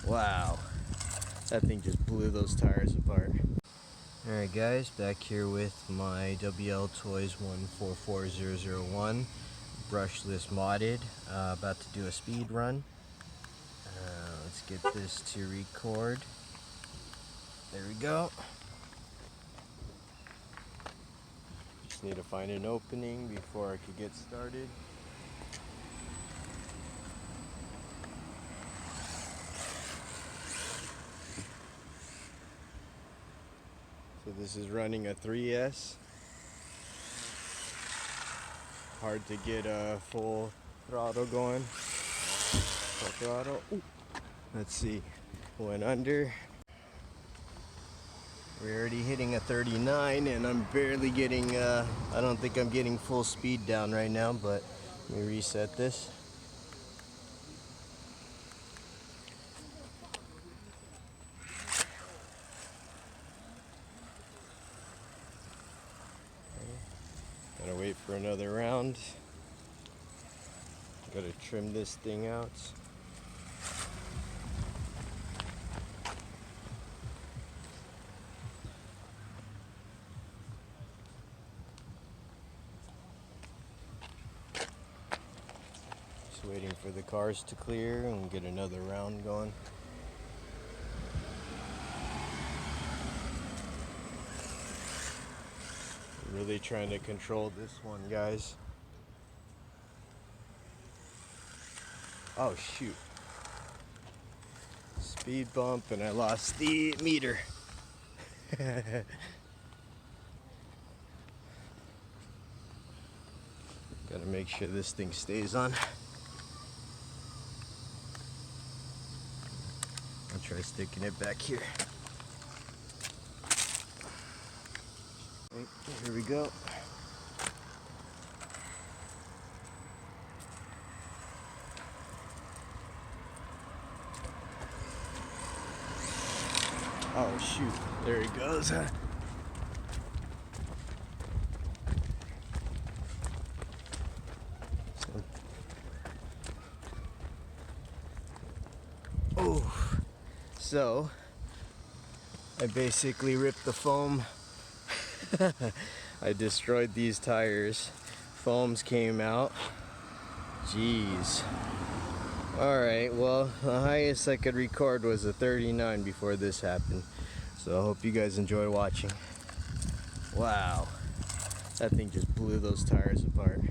Wow, that thing just blew those tires apart. Alright guys, back here with my Wltoys 144001 brushless modded, about to do a speed run. Let's get this to record. There we go. Just need to find an opening before I could get started. So this is running a 3S. Hard to get a full throttle going. Full throttle. Ooh. Let's see. Went under. We're already hitting a 39 and I'm barely getting, I don't think I'm getting full speed down right now, but let me reset this. Gotta wait for another round. Gotta trim this thing out. Just waiting for the cars to clear and get another round going. Really trying to control this one, guys. Oh shoot. Speed bump and I lost the meter. Gotta make sure this thing stays on. I'll try sticking it back here. Here we go. Oh shoot, there he goes. Oh, so I basically ripped the foam. I destroyed these tires. Foams came out. Jeez. Alright, well, the highest I could record was a 39 before this happened. So I hope you guys enjoy watching. Wow. That thing just blew those tires apart.